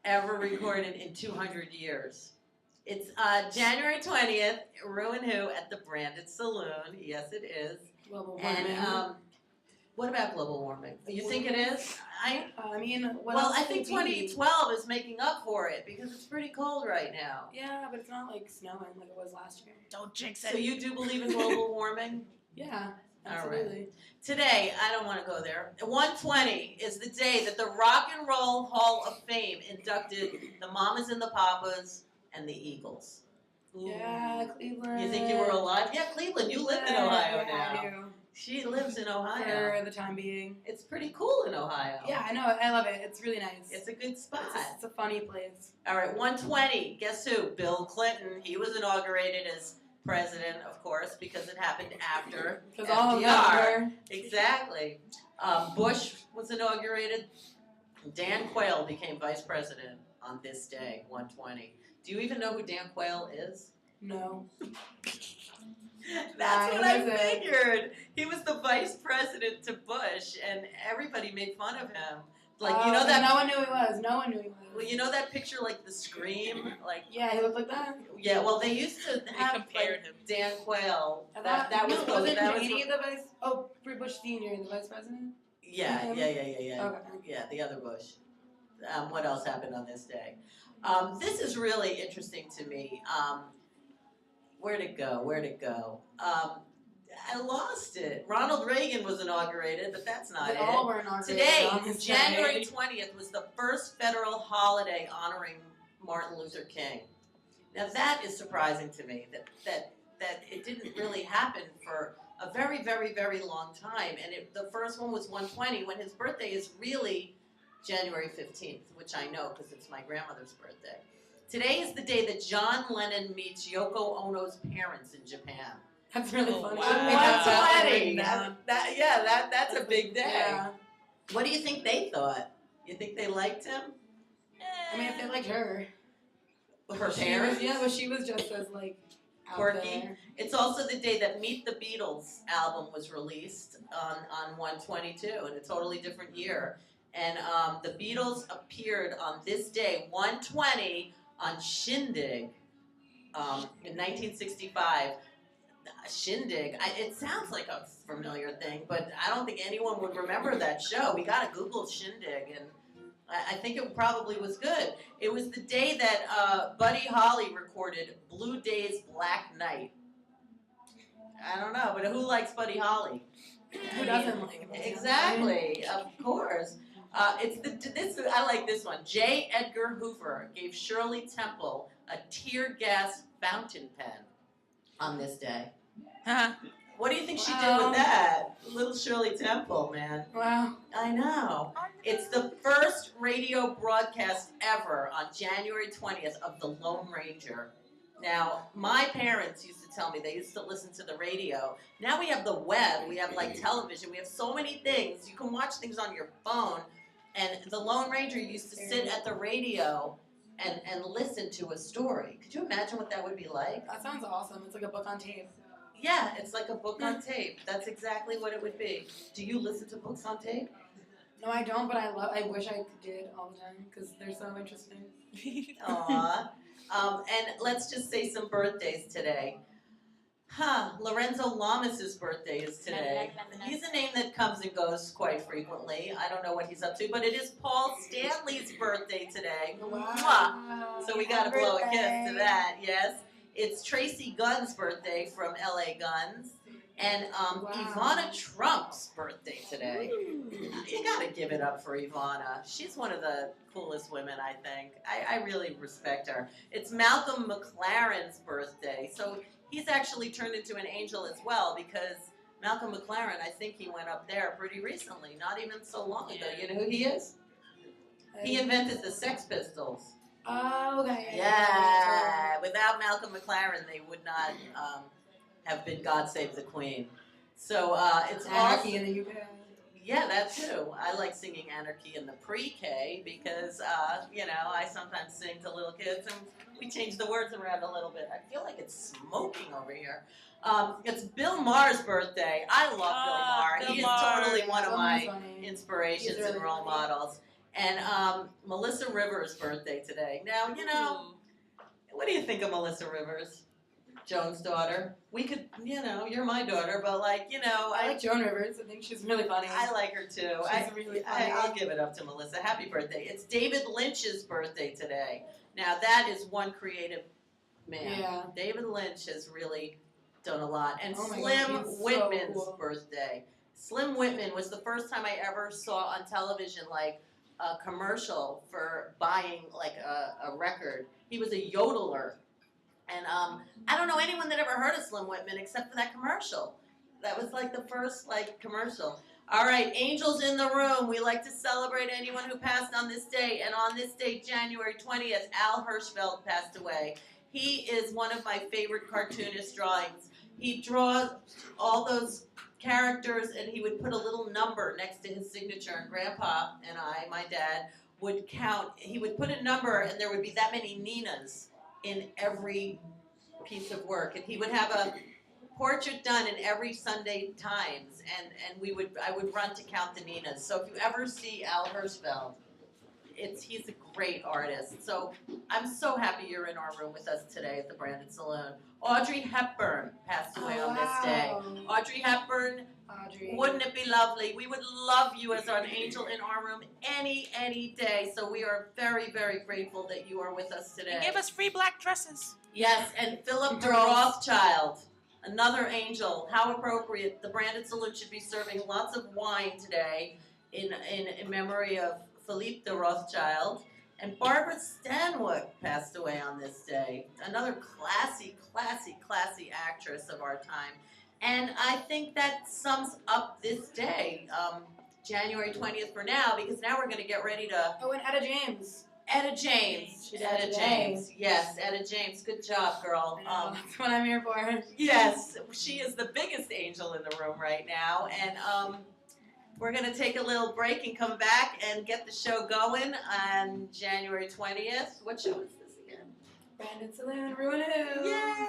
ever recorded in 200 years. It's January 20th, ReW WhO at the Branded-Saloon. Yes, it is. Global warming. And what about global warming? You think it is? I think 2012 is making up for it because it's pretty cold right now. Yeah, but it's not like snowing like it was last year. Don't jinx it. So you do believe in global warming? Yeah, absolutely. All right. Today, I don't want to go there. 120 is the day that the Rock and Roll Hall of Fame inducted the Mamas and the Papas and the Eagles. Yeah, Cleveland. You think you were alive? Yeah, Cleveland. You live in Ohio now. I do. She lives in Ohio. For the time being. It's pretty cool in Ohio. Yeah, I know. I love it. It's really nice. It's a good spot. It's a funny place. All right, 120. Guess who? Bill Clinton. He was inaugurated as president, of course, because it happened after Because all of them were. Exactly. Bush was inaugurated. Dan Quayle became vice president on this day, 120. Do you even know who Dan Quayle is? No. That's what I figured. He was the vice president to Bush, and everybody made fun of him. Like, you know that. No one knew he was. No one knew he was. Well, you know that picture, like the Scream, like. Yeah, he looked like that. Yeah, well, they used to have compared him. Dan Quayle. That was wasn't that was Cheney the vice? Oh, Bush Senior, the vice president. Yeah. Okay. Yeah, the other Bush. What else happened on this day? This is really interesting to me. Where'd it go? I lost it. Ronald Reagan was inaugurated, but that's not They it. all were inaugurated. Today, on this January day. 20th, was the first federal holiday honoring Martin Luther King. Now that is surprising to me, that it didn't really happen for a very, very, very long time. And the first one was 120, when his birthday is really January 15th, which I know because it's my grandmother's birthday. Today is the day that John Lennon meets Yoko Ono's parents in Japan. That's really funny. Wow. 120. That's a big day. Yeah. What do you think they thought? You think they liked him? I mean, if they liked her. Her parents? But she was just as, like, out Quirky. there. It's also the day that Meet the Beatles album was released on 122 in a totally different year. And the Beatles appeared on this day, 120, on Shindig in 1965. Shindig, it sounds like a familiar thing, but I don't think anyone would remember that show. We got to Google Shindig, and I think it probably was good. It was the day that Buddy Holly recorded Blue Day's Black Night. I don't know, but who likes Buddy Holly? Who doesn't like him? Exactly, of course. I like this one. J. Edgar Hoover gave Shirley Temple a tear gas fountain pen on this day. Huh? What do you think she did with that? Little Shirley Temple, man. Wow. I know. It's the first radio broadcast ever on January 20th of The Lone Ranger. Now, my parents used to tell me they used to listen to the radio. Now we have the web, we have like television, we have so many things. You can watch things on your phone. And the Lone Ranger used to sit at the radio and listen to a story. Could you imagine what that would be like? That sounds awesome. It's like a book on tape. Yeah, it's like a book on tape. That's exactly what it would be. Do you listen to books on tape? No, I don't, but I wish I did all the time because they're so interesting. Aww. And let's just say some birthdays today. Lorenzo Lamas' birthday is today. He's a name that comes and goes quite frequently. I don't know what he's up to, but it is Paul Stanley's birthday today. Wow. So we got to blow a kiss to that, yes. It's Tracy Gunn's birthday from LA Guns. And Ivana Trump's birthday today. You got to give it up for Ivana. She's one of the coolest women, I think. I really respect her. It's Malcolm McLaren's birthday. So he's actually turned into an angel as well because Malcolm McLaren, I think he went up there pretty recently, not even so long ago. You know who he is? He invented the Sex Pistols. Oh, okay. Yeah. Without Malcolm McLaren, they would not have been God Save the Queen. So it's Anarchy in the UK. Yeah, that too. I like singing Anarchy in the pre-K because, I sometimes sing to little kids and we change the words around a little bit. I feel like it's smoking over here. It's Bill Maher's birthday. I love Bill Maher. He is totally one of my inspirations and role models. And Melissa Rivers' birthday today. Now, you know, what do you think of Melissa Rivers? Joan's daughter. We could, you know, you're my daughter, but like, you know, I like Joan Rivers. I think she's really funny. I like her too. She's really funny. I'll give it up to Melissa. Happy birthday. It's David Lynch's birthday today. Now that is one creative man. Yeah. David Lynch has really done a lot. And Oh my Slim God, he's so Whitman's cool. birthday. Slim Whitman was the first time I ever saw on television like a commercial for buying like a record. He was a yodeler. And I don't know anyone that ever heard of Slim Whitman except for that commercial. That was like the first like commercial. All right, angels in the room. We like to celebrate anyone who passed on this day. And on this day, January 20th, Al Hirschfeld passed away. He is one of my favorite cartoonist drawings. He draws all those characters and he would put a little number next to his signature. And Grandpa and I, my dad, would count. He would put a number and there would be that many Ninas in every piece of work, and he would have a portrait done in every Sunday Times, and I would run to count the Ninas. So if you ever see Al Hirschfeld, he's a great artist. So I'm so happy you're in our room with us today at the Branded Saloon. Audrey Hepburn passed away on this day. Audrey Hepburn. Wouldn't it be lovely? We would love you as an angel in our room any day. So we are very, very grateful that you are with us today. And give us free black dresses. Yes, and Philip de Rothschild, another angel. How appropriate. The Branded Saloon should be serving lots of wine today in memory of Philippe de Rothschild. And Barbara Stanwyck passed away on this day. Another classy actress of our time. And I think that sums up this day, January 20th for now, because now we're going to get ready to... Oh, and Etta James. Etta James. She's Etta James. Yes, Etta James. Good job, girl. That's what I'm here for. Yes, she is the biggest angel in the room right now. And we're going to take a little break and come back and get the show going on January 20th. What show is this again? Branded-saloon, ReW WhO. Yay!